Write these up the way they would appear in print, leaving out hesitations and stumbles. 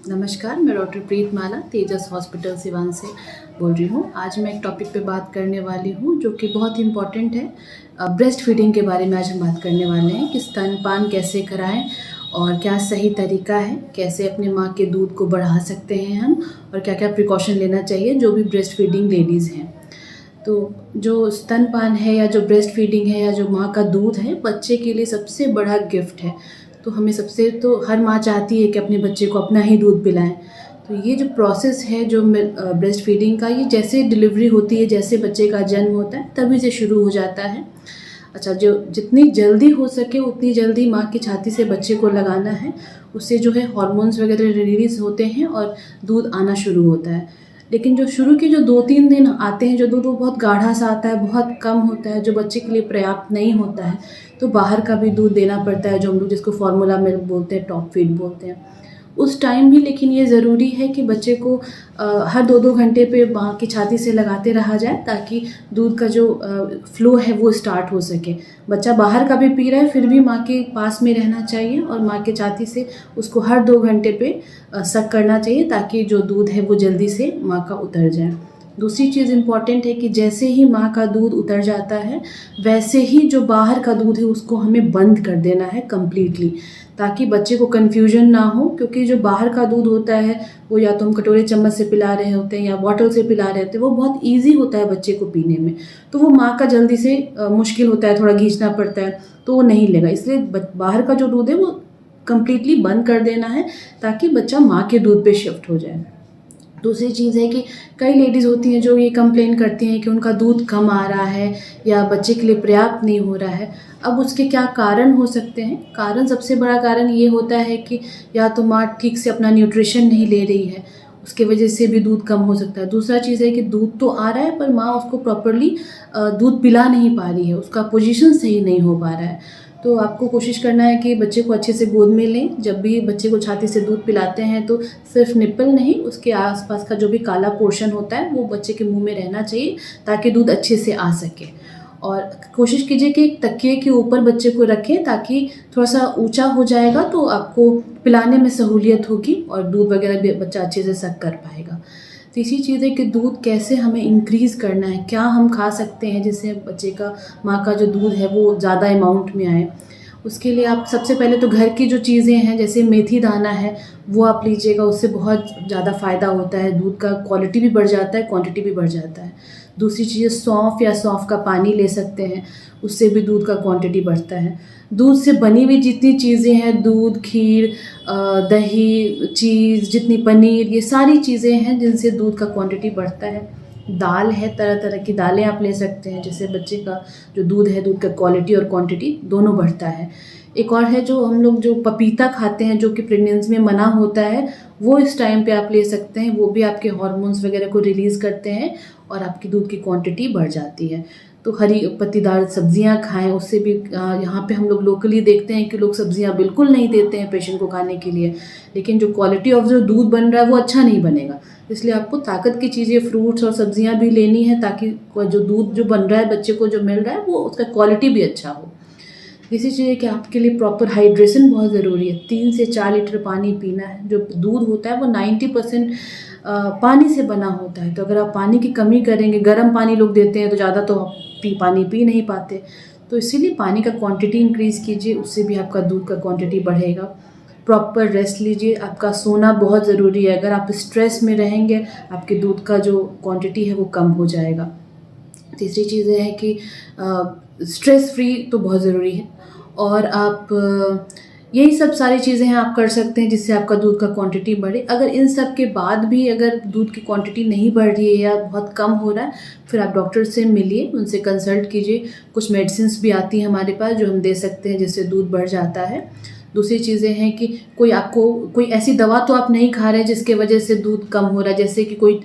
नमस्कार, मैं डॉक्टर प्रीत माला तेजस हॉस्पिटल सिवान से बोल रही हूँ। आज मैं एक टॉपिक पे बात करने वाली हूँ जो कि बहुत इम्पॉर्टेंट है। ब्रेस्ट फीडिंग के बारे में आज हम बात करने वाले हैं कि स्तनपान कैसे कराएं और क्या सही तरीका है, कैसे अपने माँ के दूध को बढ़ा सकते हैं हम, और क्या क्या प्रिकॉशन लेना चाहिए जो भी ब्रेस्ट फीडिंग लेडीज़ हैं। तो जो स्तनपान है या जो ब्रेस्ट फीडिंग है या जो माँ का दूध है, बच्चे के लिए सबसे बड़ा गिफ्ट है। तो हमें सबसे तो हर माँ चाहती है कि अपने बच्चे को अपना ही दूध पिलाएं। तो ये जो प्रोसेस है जो ब्रेस्ट फीडिंग का, ये जैसे डिलीवरी होती है, जैसे बच्चे का जन्म होता है तभी से शुरू हो जाता है। अच्छा, जो जितनी जल्दी हो सके उतनी जल्दी माँ की छाती से बच्चे को लगाना है। उससे जो है हार्मोन्स वगैरह रिलीज़ होते हैं और दूध आना शुरू होता है। लेकिन जो शुरू के जो 2-3 दिन आते हैं जो दूध, वो बहुत गाढ़ा सा आता है, बहुत कम होता है, जो बच्चे के लिए पर्याप्त नहीं होता है। तो बाहर का भी दूध देना पड़ता है, जो हम लोग जिसको फार्मूला मिल्क बोलते हैं, टॉप फीड बोलते हैं। उस टाइम भी लेकिन ये ज़रूरी है कि बच्चे को हर 2-2 घंटे पे माँ की छाती से लगाते रहा जाए, ताकि दूध का जो फ्लो है वो स्टार्ट हो सके। बच्चा बाहर का भी पी रहा है फिर भी माँ के पास में रहना चाहिए और माँ के छाती से उसको हर 2 घंटे पे सक करना चाहिए, ताकि जो दूध है वो जल्दी से माँ का उतर जाए। दूसरी चीज़ इम्पॉर्टेंट है कि जैसे ही माँ का दूध उतर जाता है, वैसे ही जो बाहर का दूध है उसको हमें बंद कर देना है कम्प्लीटली, ताकि बच्चे को कन्फ्यूजन ना हो। क्योंकि जो बाहर का दूध होता है वो या तो हम कटोरे चम्मच से पिला रहे होते हैं या बॉटल से पिला रहे होते हैं, वो बहुत ईज़ी होता है बच्चे को पीने में। तो वो माँ का जल्दी से मुश्किल होता है, थोड़ा खींचना पड़ता है, तो वो नहीं लेगा। इसलिए बाहर का जो दूध है वो कम्प्लीटली बंद कर देना है, ताकि बच्चा माँ के दूध पे शिफ्ट हो जाए। दूसरी चीज़ है कि कई लेडीज़ होती हैं जो ये कंप्लेन करती हैं कि उनका दूध कम आ रहा है या बच्चे के लिए पर्याप्त नहीं हो रहा है। अब उसके क्या कारण हो सकते हैं? कारण, सबसे बड़ा कारण ये होता है कि या तो माँ ठीक से अपना न्यूट्रिशन नहीं ले रही है, उसके वजह से भी दूध कम हो सकता है। दूसरा चीज़ है कि दूध तो आ रहा है पर माँ उसको प्रॉपरली दूध पिला नहीं पा रही है, उसका पोजीशन सही नहीं हो पा रहा है। तो आपको कोशिश करना है कि बच्चे को अच्छे से गोद में लें। जब भी बच्चे को छाती से दूध पिलाते हैं तो सिर्फ निप्पल नहीं, उसके आसपास का जो भी काला पोर्शन होता है वो बच्चे के मुंह में रहना चाहिए, ताकि दूध अच्छे से आ सके। और कोशिश कीजिए कि एक तकिए के ऊपर बच्चे को रखें, ताकि थोड़ा सा ऊंचा हो जाएगा तो आपको पिलाने में सहूलियत होगी और दूध वगैरह भी बच्चा अच्छे से सक कर पाएगा। तीसरी चीज़ है कि दूध कैसे हमें इंक्रीज़ करना है, क्या हम खा सकते हैं जिससे बच्चे का, माँ का जो दूध है वो ज़्यादा अमाउंट में आए। उसके लिए आप सबसे पहले तो घर की जो चीज़ें हैं, जैसे मेथी दाना है, वो आप लीजिएगा, उससे बहुत ज़्यादा फ़ायदा होता है। दूध का क्वालिटी भी बढ़ जाता है, क्वांटिटी भी बढ़ जाता है। दूसरी चीज़, सौंफ या सौंफ का पानी ले सकते हैं, उससे भी दूध का क्वांटिटी बढ़ता है। दूध से बनी हुई जितनी चीज़ें हैं, दूध, खीर, दही, चीज़, जितनी पनीर, ये सारी चीज़ें हैं जिनसे दूध का क्वांटिटी बढ़ता है। दाल है, तरह तरह की दालें आप ले सकते हैं, जिससे बच्चे का जो दूध है, दूध का क्वालिटी और क्वांटिटी दोनों बढ़ता है। एक और है, जो हम लोग जो पपीता खाते हैं, जो कि प्रेगनेंसी में मना होता है, वो इस टाइम पे आप ले सकते हैं। वो भी आपके हार्मोन्स वगैरह को रिलीज़ करते हैं और आपकी दूध की क्वांटिटी बढ़ जाती है। तो हरी पत्तीदार सब्जियां खाएं, उससे भी यहाँ पे हम लोग लोकली देखते हैं कि लोग सब्जियां बिल्कुल नहीं देते हैं पेशेंट को खाने के लिए, लेकिन जो क्वालिटी ऑफ जो दूध बन रहा है वो अच्छा नहीं बनेगा। इसलिए आपको ताकत की चीज़ें, फ्रूट्स और सब्जियां भी लेनी है, ताकि जो दूध जो बन रहा है बच्चे को जो मिल रहा है वो उसका क्वालिटी भी अच्छा हो। इसी चीज़ है कि आपके लिए प्रॉपर हाइड्रेशन बहुत ज़रूरी है। 3 से 4 लीटर पानी पीना है। जो दूध होता है वो 90% पानी से बना होता है, तो अगर आप पानी की कमी करेंगे, गर्म पानी लोग देते हैं तो ज़्यादा तो आप पानी पी नहीं पाते। तो इसीलिए पानी का क्वांटिटी इंक्रीज़ कीजिए, उससे भी आपका दूध का क्वांटिटी बढ़ेगा। प्रॉपर रेस्ट लीजिए, आपका सोना बहुत ज़रूरी है। अगर आप स्ट्रेस में रहेंगे, आपके दूध का जो क्वांटिटी है वो कम हो जाएगा। तीसरी चीज़ ये है कि स्ट्रेस फ्री तो बहुत ज़रूरी है। और आप यही सब सारी चीज़ें हैं आप कर सकते हैं जिससे आपका दूध का क्वांटिटी बढ़े। अगर इन सब के बाद भी अगर दूध की क्वांटिटी नहीं बढ़ रही है या बहुत कम हो रहा है, फिर आप डॉक्टर से मिलिए, उनसे कंसल्ट कीजिए। कुछ मेडिसिन्स भी आती हैं हमारे पास जो हम दे सकते हैं, जिससे दूध बढ़ जाता है। दूसरी चीज़ें हैं कि कोई ऐसी दवा तो आप नहीं खा रहे हैं जिसके वजह से दूध कम हो रहा है। जैसे कि कोई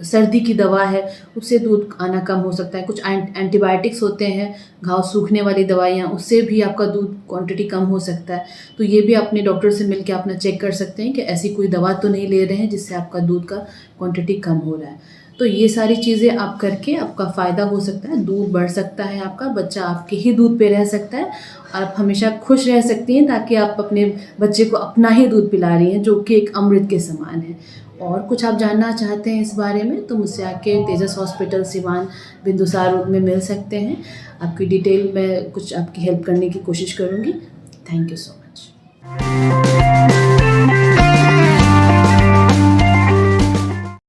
सर्दी की दवा है, उससे दूध आना कम हो सकता है। कुछ एंटीबायोटिक्स होते हैं, घाव सूखने वाली दवाइयाँ, उससे भी आपका दूध क्वांटिटी कम हो सकता है। तो ये भी अपने डॉक्टर से मिलकर अपना चेक कर सकते हैं कि ऐसी कोई दवा तो नहीं ले रहे हैं जिससे आपका दूध का क्वांटिटी कम हो रहा है। तो ये सारी चीज़ें आप करके आपका फ़ायदा हो सकता है, दूध बढ़ सकता है आपका, बच्चा आपके ही दूध पे रह सकता है और आप हमेशा खुश रह सकती हैं, ताकि आप अपने बच्चे को अपना ही दूध पिला रही हैं, जो कि एक अमृत के समान है। और कुछ आप जानना चाहते हैं इस बारे में तो मुझसे आके तेजस हॉस्पिटल सिवान बिंदुसार रोड में मिल सकते हैं। आपकी डिटेल में कुछ आपकी हेल्प करने की कोशिश करूँगी। Thank you so much.